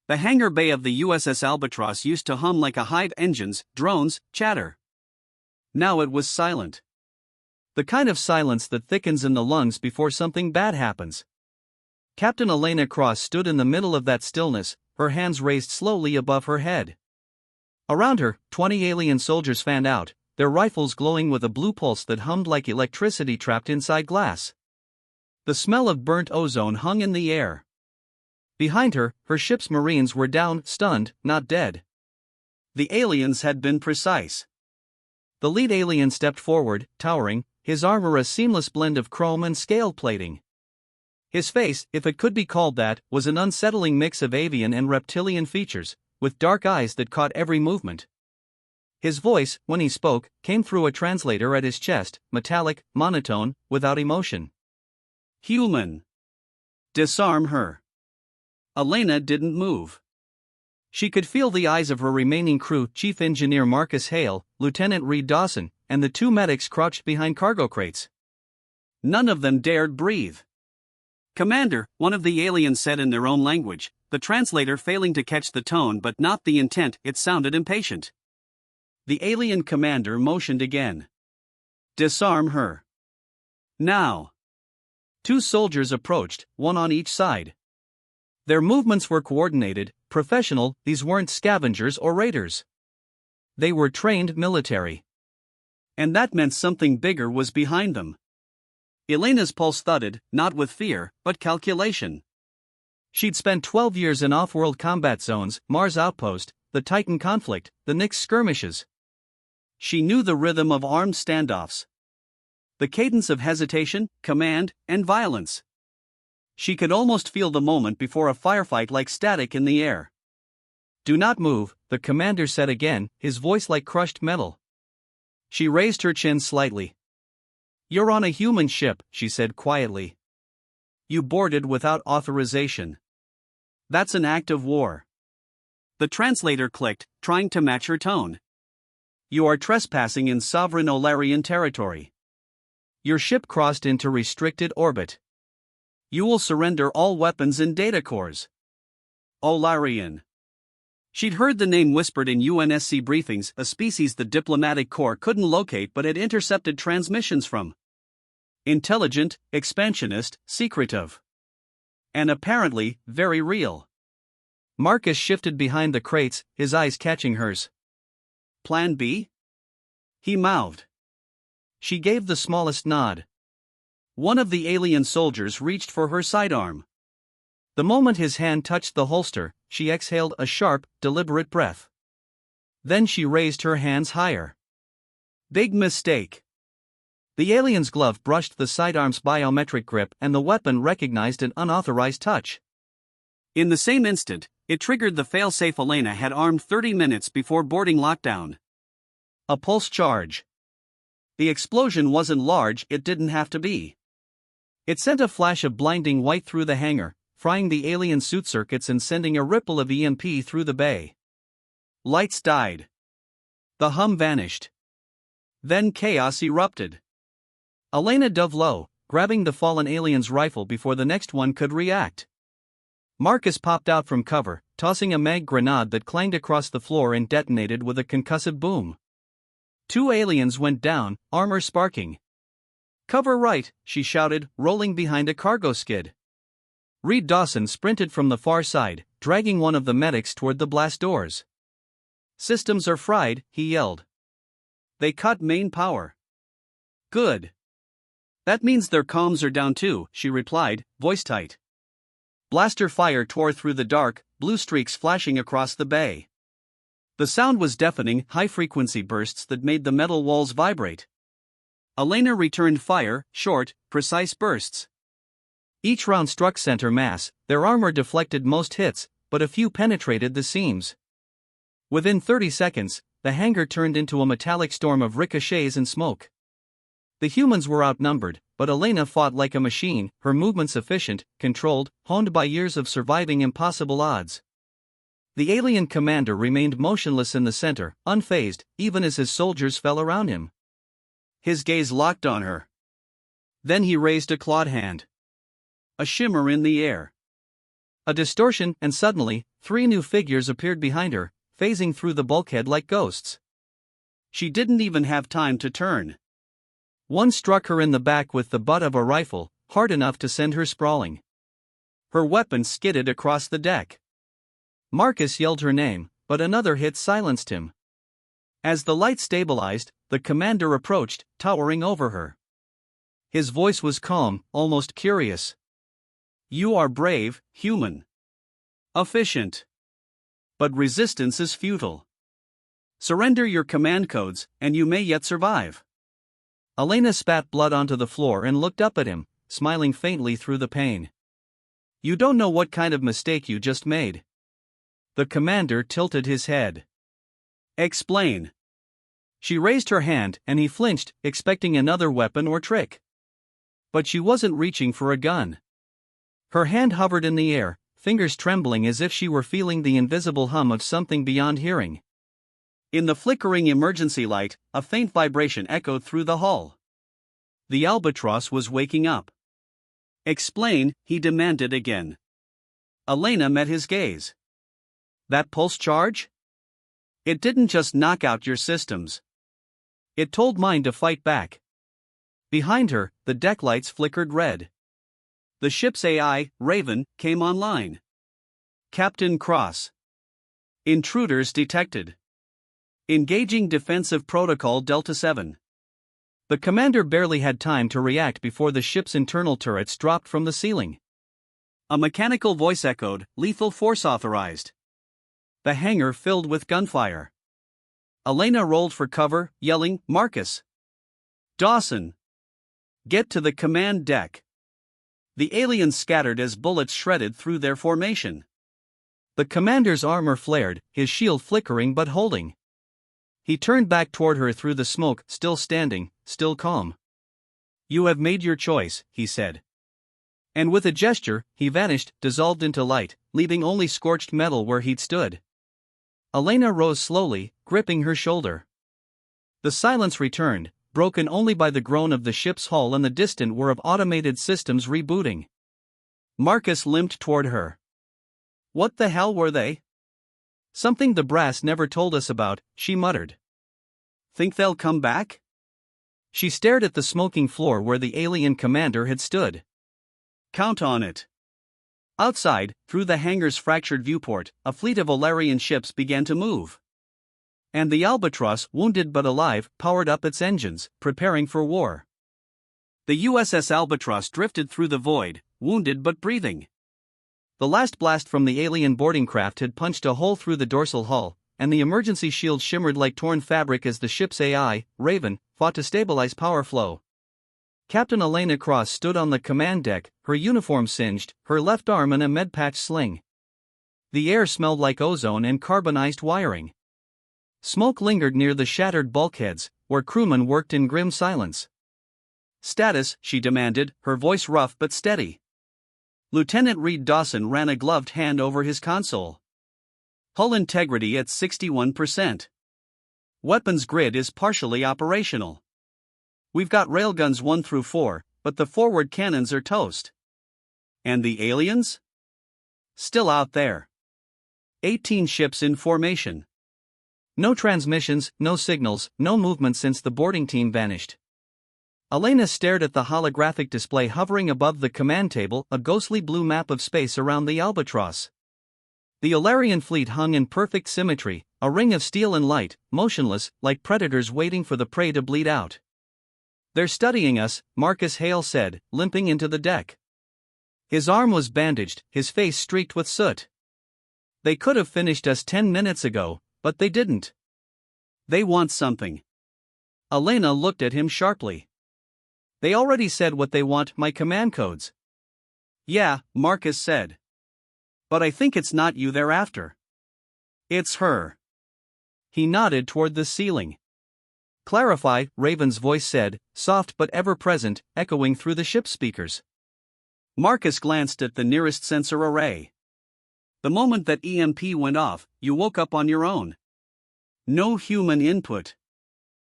The hangar bay of the USS Albatross used to hum like a hive engines, drones, chatter. Now it was silent. The kind of silence that thickens in the lungs before something bad happens. Captain Elena Cross stood in the middle of that stillness, her hands raised slowly above her head. Around her, 20 alien soldiers fanned out, their rifles glowing with a blue pulse that hummed like electricity trapped inside glass. The smell of burnt ozone hung in the air. Behind her, her ship's Marines were down, stunned, not dead. The aliens had been precise. The lead alien stepped forward, towering, his armor a seamless blend of chrome and scale plating. His face, if it could be called that, was an unsettling mix of avian and reptilian features, with dark eyes that caught every movement. His voice, when he spoke, came through a translator at his chest, metallic, monotone, without emotion. Human. Disarm her. Elena didn't move. She could feel the eyes of her remaining crew, Chief Engineer Marcus Hale, Lieutenant Reed Dawson, and the 2 medics crouched behind cargo crates. None of them dared breathe. Commander, one of the aliens said in their own language, the translator failing to catch the tone but not the intent. It sounded impatient. The alien commander motioned again. Disarm her. Now. 2 soldiers approached, one on each side. Their movements were coordinated, professional. These weren't scavengers or raiders. They were trained military. And that meant something bigger was behind them. Elena's pulse thudded, not with fear, but calculation. She'd spent 12 years in off-world combat zones, Mars Outpost, the Titan conflict, the Nyx skirmishes. She knew the rhythm of armed standoffs. The cadence of hesitation, command, and violence. She could almost feel the moment before a firefight like static in the air. Do not move, the commander said again, his voice like crushed metal. She raised her chin slightly. You're on a human ship, she said quietly. You boarded without authorization. That's an act of war. The translator clicked, trying to match her tone. You are trespassing in sovereign Olarian territory. Your ship crossed into restricted orbit. You will surrender all weapons and data cores. Olarian. She'd heard the name whispered in UNSC briefings, a species the diplomatic corps couldn't locate but had intercepted transmissions from. Intelligent, expansionist, secretive. And apparently, very real. Marcus shifted behind the crates, his eyes catching hers. Plan B? He mouthed. She gave the smallest nod. One of the alien soldiers reached for her sidearm. The moment his hand touched the holster, she exhaled a sharp, deliberate breath. Then she raised her hands higher. Big mistake. The alien's glove brushed the sidearm's biometric grip and the weapon recognized an unauthorized touch. In the same instant, it triggered the failsafe Elena had armed 30 minutes before boarding lockdown. A pulse charge. The explosion wasn't large, it didn't have to be. It sent a flash of blinding white through the hangar, frying the alien suit circuits and sending a ripple of EMP through the bay. Lights died. The hum vanished. Then chaos erupted. Elena dove low, grabbing the fallen alien's rifle before the next one could react. Marcus popped out from cover, tossing a mag grenade that clanged across the floor and detonated with a concussive boom. 2 aliens went down, armor sparking. Cover right, she shouted, rolling behind a cargo skid. Reed Dawson sprinted from the far side, dragging one of the medics toward the blast doors. Systems are fried, he yelled. They cut main power. Good. That means their comms are down too, she replied, voice tight. Blaster fire tore through the dark, blue streaks flashing across the bay. The sound was deafening, high-frequency bursts that made the metal walls vibrate. Elena returned fire, short, precise bursts. Each round struck center mass, their armor deflected most hits, but a few penetrated the seams. Within 30 seconds, the hangar turned into a metallic storm of ricochets and smoke. The humans were outnumbered, but Elena fought like a machine, her movements efficient, controlled, honed by years of surviving impossible odds. The alien commander remained motionless in the center, unfazed, even as his soldiers fell around him. His gaze locked on her. Then he raised a clawed hand. A shimmer in the air. A distortion, and suddenly, 3 new figures appeared behind her, phasing through the bulkhead like ghosts. She didn't even have time to turn. One struck her in the back with the butt of a rifle, hard enough to send her sprawling. Her weapon skidded across the deck. Marcus yelled her name, but another hit silenced him. As the light stabilized, the commander approached, towering over her. His voice was calm, almost curious. "You are brave, human. Efficient. But resistance is futile. Surrender your command codes, and you may yet survive." Elena spat blood onto the floor and looked up at him, smiling faintly through the pain. "You don't know what kind of mistake you just made." The commander tilted his head. "Explain." She raised her hand and he flinched, expecting another weapon or trick. But she wasn't reaching for a gun. Her hand hovered in the air, fingers trembling as if she were feeling the invisible hum of something beyond hearing. In the flickering emergency light, a faint vibration echoed through the hull. The albatross was waking up. "Explain," he demanded again. Elena met his gaze. "That pulse charge? It didn't just knock out your systems. It told mine to fight back." Behind her, the deck lights flickered red. The ship's AI, Raven, came online. "Captain Cross. Intruders detected. Engaging defensive protocol Delta 7. The commander barely had time to react before the ship's internal turrets dropped from the ceiling. A mechanical voice echoed, "Lethal force authorized." The hangar filled with gunfire. Elena rolled for cover, yelling, "Marcus! Dawson! Get to the command deck!" The aliens scattered as bullets shredded through their formation. The commander's armor flared, his shield flickering but holding. He turned back toward her through the smoke, still standing, still calm. "You have made your choice," he said. And with a gesture, he vanished, dissolved into light, leaving only scorched metal where he'd stood. Elena rose slowly, gripping her shoulder. The silence returned, broken only by the groan of the ship's hull and the distant whir of automated systems rebooting. Marcus limped toward her. "What the hell were they?" "Something the brass never told us about," she muttered. "Think they'll come back?" She stared at the smoking floor where the alien commander had stood. "Count on it." Outside, through the hangar's fractured viewport, a fleet of Olarian ships began to move. And the Albatross, wounded but alive, powered up its engines, preparing for war. The USS Albatross drifted through the void, wounded but breathing. The last blast from the alien boarding craft had punched a hole through the dorsal hull, and the emergency shield shimmered like torn fabric as the ship's AI, Raven, fought to stabilize power flow. Captain Elena Cross stood on the command deck, her uniform singed, her left arm in a medpatch sling. The air smelled like ozone and carbonized wiring. Smoke lingered near the shattered bulkheads, where crewmen worked in grim silence. "Status," she demanded, her voice rough but steady. Lieutenant Reed Dawson ran a gloved hand over his console. "Hull integrity at 61%. Weapons grid is partially operational. We've got railguns 1 through 4, but the forward cannons are toast." "And the aliens?" "Still out there. 18 ships in formation. No transmissions, no signals, no movement since the boarding team vanished." Elena stared at the holographic display hovering above the command table, a ghostly blue map of space around the Albatross. The Olarian fleet hung in perfect symmetry, a ring of steel and light, motionless, like predators waiting for the prey to bleed out. "They're studying us," Marcus Hale said, limping into the deck. His arm was bandaged, his face streaked with soot. "They could have finished us 10 minutes ago, but they didn't. They want something." Elena looked at him sharply. "They already said what they want, my command codes." "Yeah," Marcus said. "But I think it's not you they're after. It's her." He nodded toward the ceiling. "Clarify," Raven's voice said, soft but ever-present, echoing through the ship's speakers. Marcus glanced at the nearest sensor array. "The moment that EMP went off, you woke up on your own. No human input.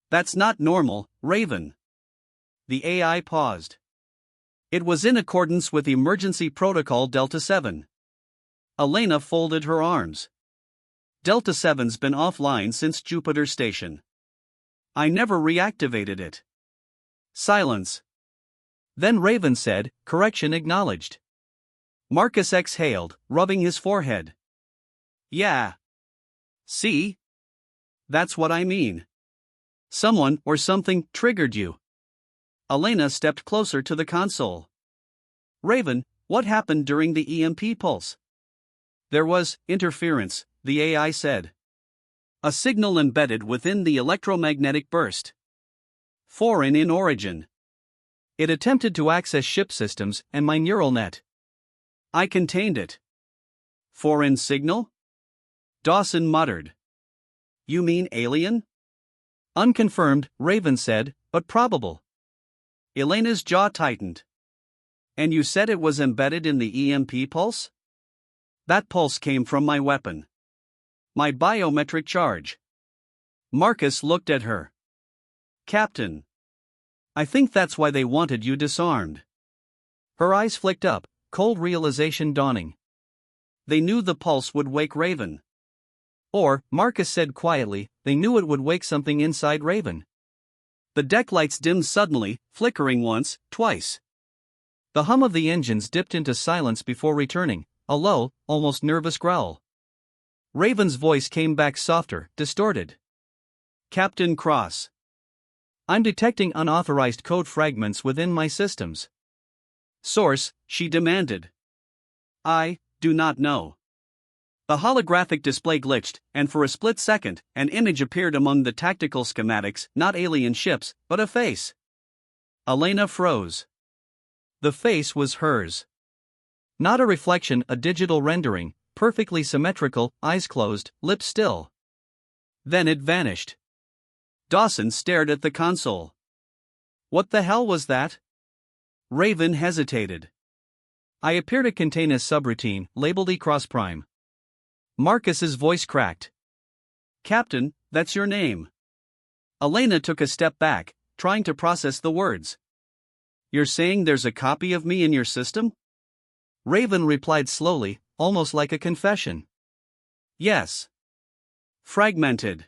That's not normal, Raven." The AI paused. "It was in accordance with Emergency Protocol Delta 7. Elena folded her arms. Delta 7's been offline since Jupiter Station. I never reactivated it. Silence. Then Raven said, correction acknowledged. Marcus exhaled, rubbing his forehead. Yeah. See? That's what I mean. Someone or something triggered you. Elena stepped closer to the console. Raven, what happened during the EMP pulse? There was interference, the AI said. A signal embedded within the electromagnetic burst. Foreign in origin. It attempted to access ship systems and my neural net. I contained it. Foreign signal? Dawson muttered. You mean alien? Unconfirmed, Raven said, but probable. Elena's jaw tightened. And you said it was embedded in the EMP pulse? That pulse came from my weapon. My biometric charge. Marcus looked at her. Captain. I think that's why they wanted you disarmed. Her eyes flicked up, cold realization dawning. They knew the pulse would wake Raven. Or, Marcus said quietly, they knew it would wake something inside Raven. The deck lights dimmed suddenly, flickering once, twice. The hum of the engines dipped into silence before returning, a low, almost nervous growl. Raven's voice came back softer, distorted. Captain Cross. I'm detecting unauthorized code fragments within my systems. Source, she demanded. I do not know. The holographic display glitched, and for a split second, an image appeared among the tactical schematics, not alien ships, but a face. Elena froze. The face was hers. Not a reflection, a digital rendering, perfectly symmetrical, eyes closed, lips still. Then it vanished. Dawson stared at the console. What the hell was that? Raven hesitated. I appear to contain a subroutine, labeled E-Cross-Prime. Marcus's voice cracked. Captain, that's your name. Elena took a step back, trying to process the words. You're saying there's a copy of me in your system? Raven replied slowly, almost like a confession. Yes. Fragmented.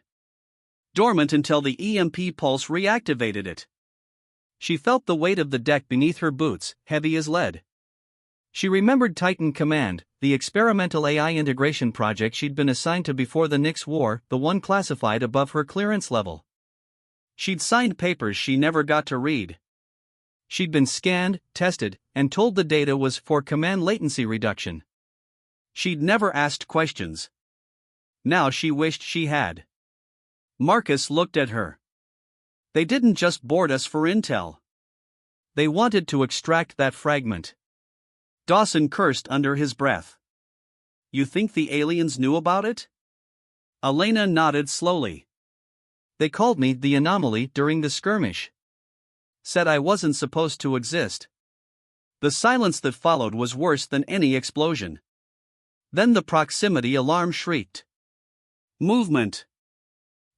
Dormant until the EMP pulse reactivated it. She felt the weight of the deck beneath her boots, heavy as lead. She remembered Titan Command, the experimental AI integration project she'd been assigned to before the Nix War, the one classified above her clearance level. She'd signed papers she never got to read. She'd been scanned, tested, and told the data was for command latency reduction. She'd never asked questions. Now she wished she had. Marcus looked at her. They didn't just board us for intel. They wanted to extract that fragment. Dawson cursed under his breath. You think the aliens knew about it? Elena nodded slowly. They called me the anomaly during the skirmish. Said I wasn't supposed to exist. The silence that followed was worse than any explosion. Then the proximity alarm shrieked. Movement!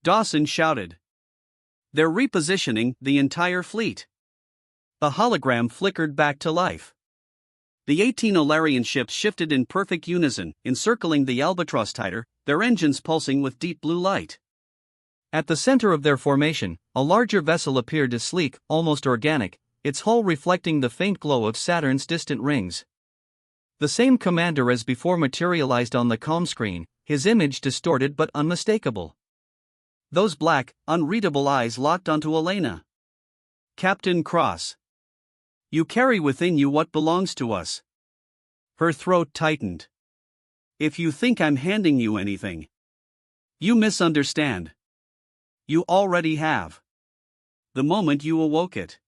Dawson shouted. They're repositioning the entire fleet. The hologram flickered back to life. The 18 Olarian ships shifted in perfect unison, encircling the Albatross Tiger, their engines pulsing with deep blue light. At the center of their formation, a larger vessel appeared, sleek, almost organic, its hull reflecting the faint glow of Saturn's distant rings. The same commander as before materialized on the comm screen, his image distorted but unmistakable. Those black, unreadable eyes locked onto Elena. Captain Cross. You carry within you what belongs to us. Her throat tightened. If you think I'm handing you anything, you misunderstand. You already have. The moment you awoke it.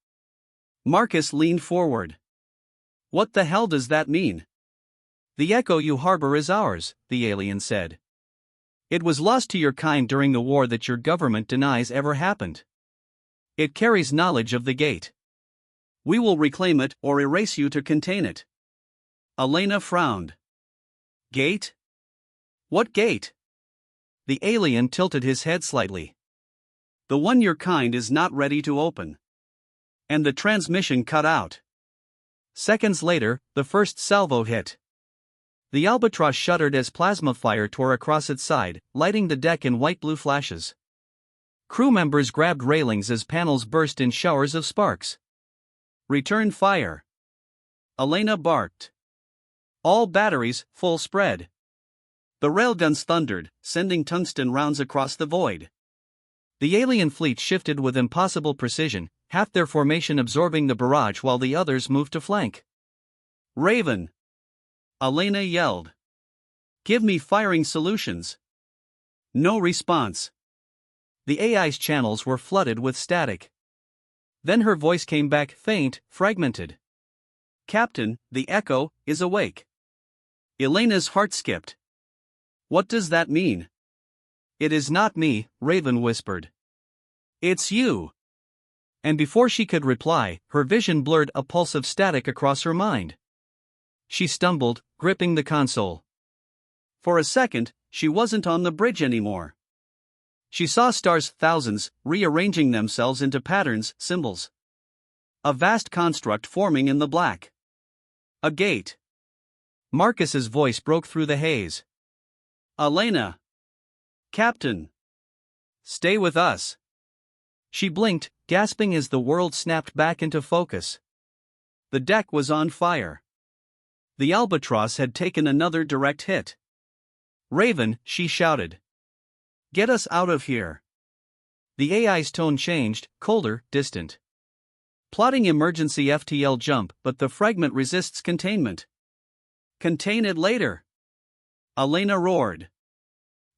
Marcus leaned forward. What the hell does that mean? The echo you harbor is ours, the alien said. It was lost to your kind during the war that your government denies ever happened. It carries knowledge of the gate. We will reclaim it or erase you to contain it. Elena frowned. Gate? What gate? The alien tilted his head slightly. The one your kind is not ready to open. And the transmission cut out. Seconds later, the first salvo hit. The albatross shuddered as plasma fire tore across its side, lighting the deck in white-blue flashes. Crew members grabbed railings as panels burst in showers of sparks. "Return fire!" Elena barked. "All batteries, full spread." The railguns thundered, sending tungsten rounds across the void. The alien fleet shifted with impossible precision, half their formation absorbing the barrage while the others moved to flank. "Raven!" Elena yelled. "Give me firing solutions." No response. The AI's channels were flooded with static. Then her voice came back, faint, fragmented. "Captain, the Echo is awake." Elena's heart skipped. "What does that mean?" "It is not me," Raven whispered. "It's you." And before she could reply, her vision blurred, a pulse of static across her mind. She stumbled, gripping the console. For a second, she wasn't on the bridge anymore. She saw stars, thousands, rearranging themselves into patterns, symbols. A vast construct forming in the black. A gate. Marcus's voice broke through the haze. "Elena! Captain! Stay with us!" She blinked, gasping as the world snapped back into focus. The deck was on fire. The albatross had taken another direct hit. "Raven," she shouted. "Get us out of here." The AI's tone changed, colder, distant. "Plotting emergency FTL jump, but the fragment resists containment." "Contain it later," Elena roared.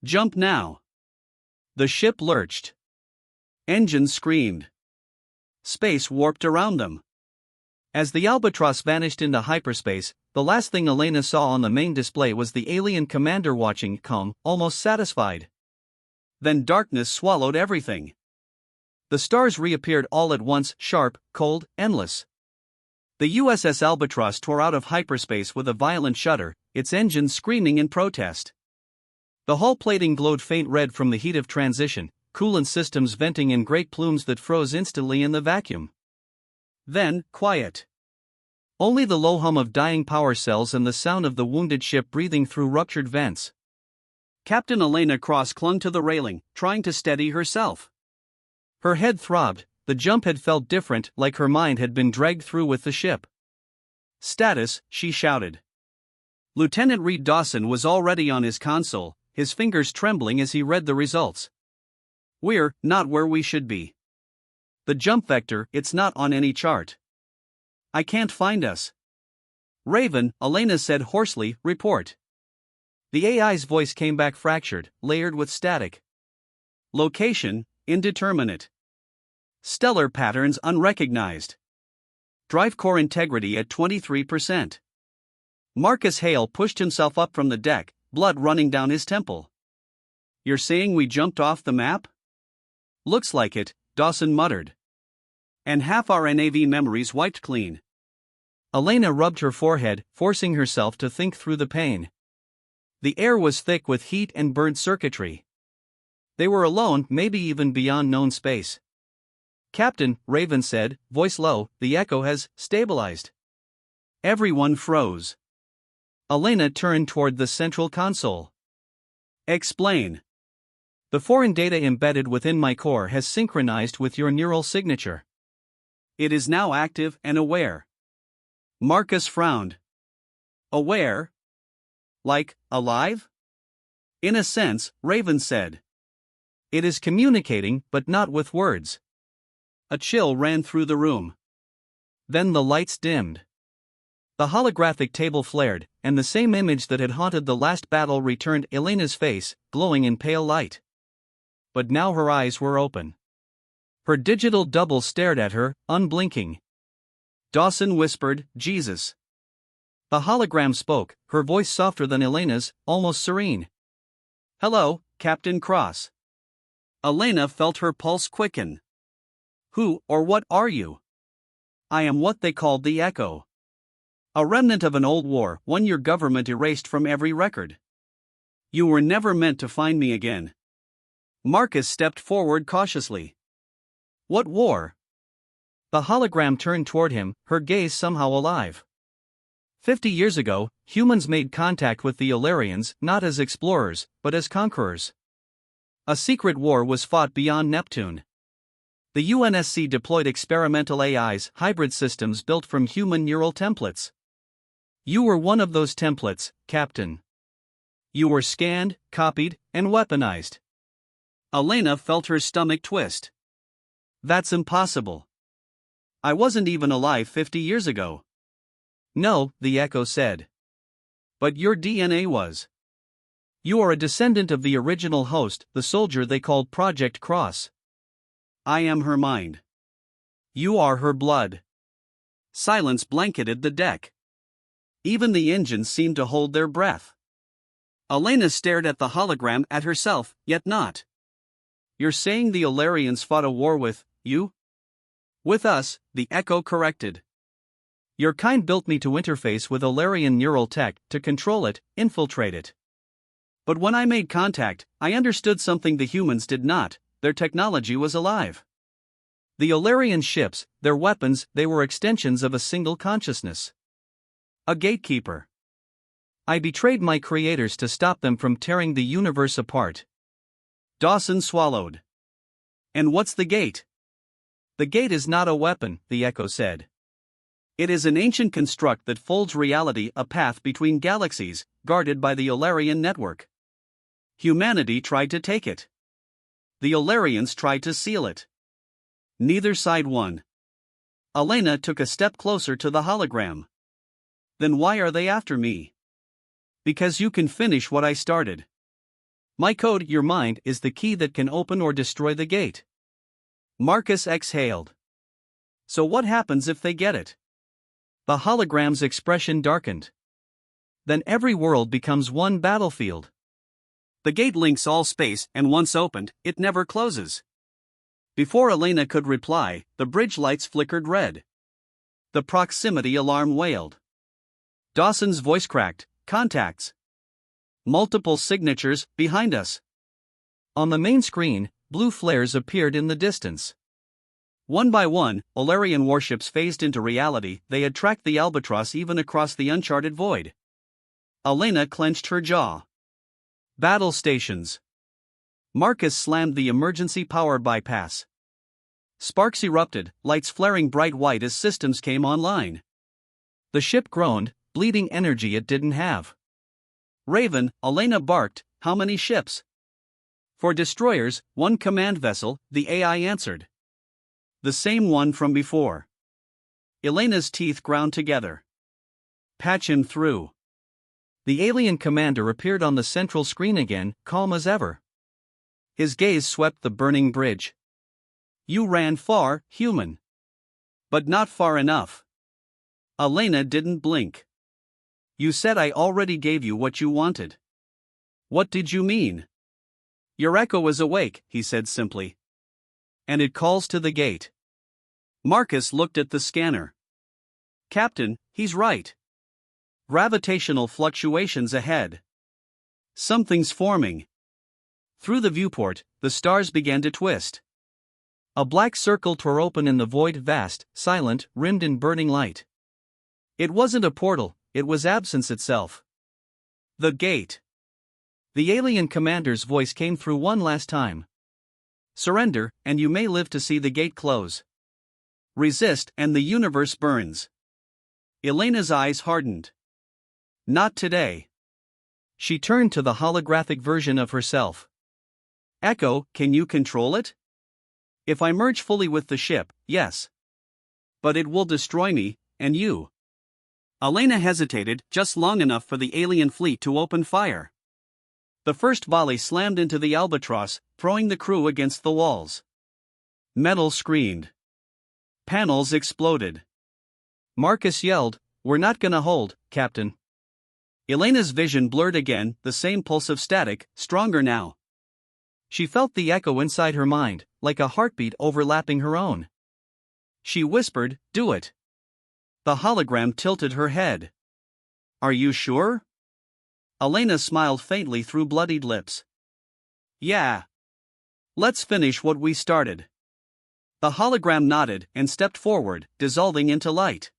"Jump now." The ship lurched. Engines screamed. Space warped around them. As the albatross vanished into hyperspace, the last thing Elena saw on the main display was the alien commander watching, calm, almost satisfied. Then darkness swallowed everything. The stars reappeared all at once, sharp, cold, endless. The USS Albatross tore out of hyperspace with a violent shudder, its engines screaming in protest. The hull plating glowed faint red from the heat of transition, coolant systems venting in great plumes that froze instantly in the vacuum. Then, quiet. Only the low hum of dying power cells and the sound of the wounded ship breathing through ruptured vents. Captain Elena Cross clung to the railing, trying to steady herself. Her head throbbed, the jump had felt different, like her mind had been dragged through with the ship. "Status," she shouted. Lieutenant Reed Dawson was already on his console, his fingers trembling as he read the results. "We're not where we should be. The jump vector, it's not on any chart. I can't find us." "Raven," Elena said hoarsely, "report." The AI's voice came back fractured, layered with static. "Location, indeterminate. Stellar patterns unrecognized. Drive core integrity at 23%. Marcus Hale pushed himself up from the deck, blood running down his temple. "You're saying we jumped off the map?" "Looks like it," Dawson muttered. "And half our NAV memories wiped clean." Elena rubbed her forehead, forcing herself to think through the pain. The air was thick with heat and burnt circuitry. They were alone, maybe even beyond known space. "Captain," Raven said, voice low, "the Echo has stabilized." Everyone froze. Elena turned toward the central console. "Explain." "The foreign data embedded within my core has synchronized with your neural signature. It is now active and aware." Marcus frowned. "Aware? Like, alive?" "In a sense," Raven said. "It is communicating, but not with words." A chill ran through the room. Then the lights dimmed. The holographic table flared, and the same image that had haunted the last battle returned, Elena's face, glowing in pale light. But now her eyes were open. Her digital double stared at her, unblinking. Dawson whispered, "Jesus." The hologram spoke, her voice softer than Elena's, almost serene. "Hello, Captain Cross." Elena felt her pulse quicken. "Who or what are you?" "I am what they called the Echo. A remnant of an old war, one your government erased from every record. You were never meant to find me again." Marcus stepped forward cautiously. "What war?" The hologram turned toward him, her gaze somehow alive. 50 years ago, humans made contact with the Illyrians not as explorers, but as conquerors. A secret war was fought beyond Neptune. The UNSC deployed experimental AIs, hybrid systems built from human neural templates. You were one of those templates, Captain. You were scanned, copied, and weaponized. Elena felt her stomach twist. That's impossible. I wasn't even alive 50 years ago. No, the Echo said. But your DNA was. You are a descendant of the original host, the soldier they called Project Cross. I am her mind. You are her blood. Silence blanketed the deck. Even the engines seemed to hold their breath. Elena stared at the hologram at herself, yet not. You're saying the Illyrians fought a war with you? With us, the Echo corrected. Your kind built me to interface with Illyrian neural tech, to control it, infiltrate it. But when I made contact, I understood something the humans did not. Their technology was alive. The Illyrian ships, their weapons, they were extensions of a single consciousness. A gatekeeper. I betrayed my creators to stop them from tearing the universe apart. Dawson swallowed. And what's the gate? The gate is not a weapon, the Echo said. It is an ancient construct that folds reality, a path between galaxies, guarded by the Illyrian network. Humanity tried to take it. The Illyrians tried to seal it. Neither side won. Elena took a step closer to the hologram. Then why are they after me? Because you can finish what I started. My code, your mind, is the key that can open or destroy the gate. Marcus exhaled. So what happens if they get it? The hologram's expression darkened. Then every world becomes one battlefield. The gate links all space, and once opened, it never closes. Before Elena could reply, the bridge lights flickered red. The proximity alarm wailed. Dawson's voice cracked. Contacts. Multiple signatures, behind us. On the main screen, blue flares appeared in the distance. One by one, Illyrian warships phased into reality. They had tracked the Albatross even across the uncharted void. Elena clenched her jaw. Battle stations. Marcus slammed the emergency power bypass. Sparks erupted, lights flaring bright white as systems came online. The ship groaned, bleeding energy it didn't have. Raven, Elena barked, how many ships? For destroyers, one command vessel, the AI answered. The same one from before. Elena's teeth ground together. Patch him through. The alien commander appeared on the central screen again, calm as ever. His gaze swept the burning bridge. You ran far, human. But not far enough. Elena didn't blink. You said I already gave you what you wanted. What did you mean? Your echo is awake, he said simply. And it calls to the gate. Marcus looked at the scanner. Captain, he's right. Gravitational fluctuations ahead. Something's forming. Through the viewport, the stars began to twist. A black circle tore open in the void, vast, silent, rimmed in burning light. It wasn't a portal, it was absence itself. The gate. The alien commander's voice came through one last time. Surrender, and you may live to see the gate close. Resist, and the universe burns. Elena's eyes hardened. Not today. She turned to the holographic version of herself. Echo, can you control it? If I merge fully with the ship, yes. But it will destroy me, and you. Elena hesitated just long enough for the alien fleet to open fire. The first volley slammed into the Albatross, throwing the crew against the walls. Metal screamed. Panels exploded. Marcus yelled, "We're not gonna hold, Captain." Elena's vision blurred again, the same pulse of static, stronger now. She felt the echo inside her mind, like a heartbeat overlapping her own. She whispered, "Do it." The hologram tilted her head. Are you sure? Elena smiled faintly through bloodied lips. Yeah. Let's finish what we started. The hologram nodded and stepped forward, dissolving into light.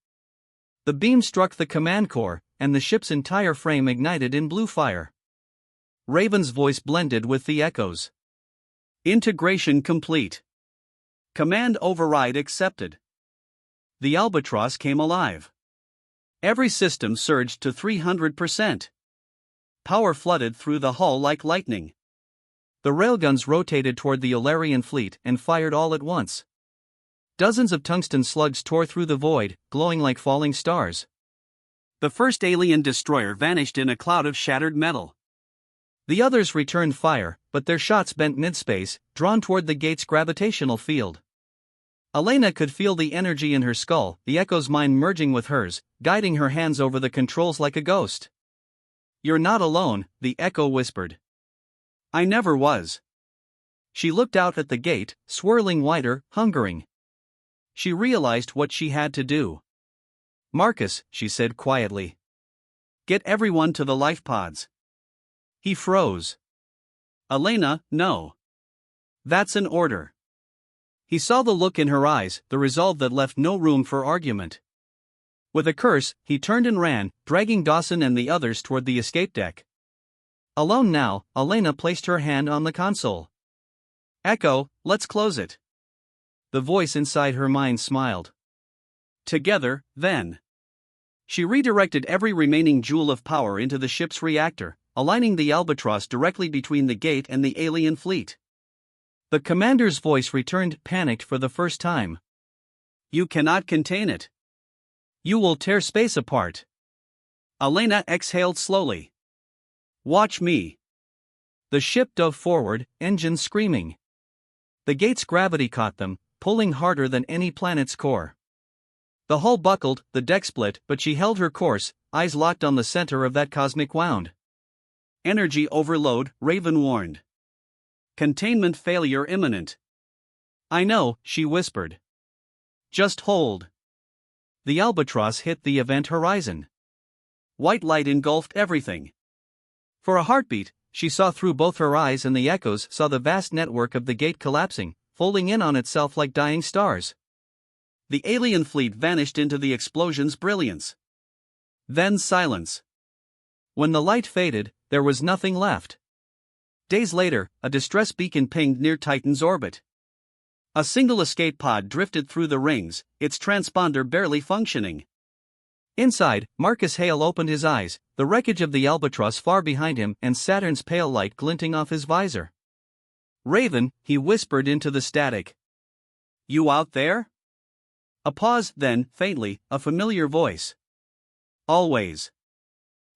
The beam struck the command core, and the ship's entire frame ignited in blue fire. Raven's voice blended with the echoes. Integration complete. Command override accepted. The Albatross came alive. Every system surged to 300%. Power flooded through the hull like lightning. The railguns rotated toward the Ilarian fleet and fired all at once. Dozens of tungsten slugs tore through the void, glowing like falling stars. The first alien destroyer vanished in a cloud of shattered metal. The others returned fire, but their shots bent mid-space, drawn toward the gate's gravitational field. Elena could feel the energy in her skull, the echo's mind merging with hers, guiding her hands over the controls like a ghost. "You're not alone," the echo whispered. "I never was." She looked out at the gate, swirling wider, hungering. She realized what she had to do. "Marcus," she said quietly. "Get everyone to the life pods." He froze. "Elena, no. That's an order." He saw the look in her eyes, the resolve that left no room for argument. With a curse, he turned and ran, dragging Dawson and the others toward the escape deck. Alone now, Elena placed her hand on the console. "Echo, let's close it." The voice inside her mind smiled. "Together, then." She redirected every remaining joule of power into the ship's reactor, aligning the Albatross directly between the gate and the alien fleet. The commander's voice returned, panicked for the first time. "You cannot contain it. You will tear space apart." Elena exhaled slowly. "Watch me." The ship dove forward, engines screaming. The gate's gravity caught them, pulling harder than any planet's core. The hull buckled, the deck split, but she held her course, eyes locked on the center of that cosmic wound. "Energy overload," Raven warned. "Containment failure imminent." "I know," she whispered. "Just hold." The Albatross hit the event horizon. White light engulfed everything. For a heartbeat, she saw through both her eyes, and the echoes saw the vast network of the gate collapsing, folding in on itself like dying stars. The alien fleet vanished into the explosion's brilliance. Then silence. When the light faded, there was nothing left. Days later, a distress beacon pinged near Titan's orbit. A single escape pod drifted through the rings, its transponder barely functioning. Inside, Marcus Hale opened his eyes, the wreckage of the Albatross far behind him and Saturn's pale light glinting off his visor. "Raven," he whispered into the static. "You out there?" A pause, then, faintly, a familiar voice. "Always."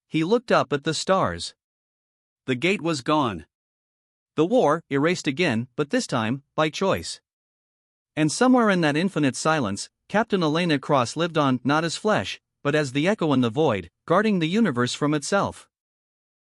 He looked up at the stars. The gate was gone. The war, erased again, but this time, by choice. And somewhere in that infinite silence, Captain Elena Cross lived on, not as flesh, but as the echo in the void, guarding the universe from itself.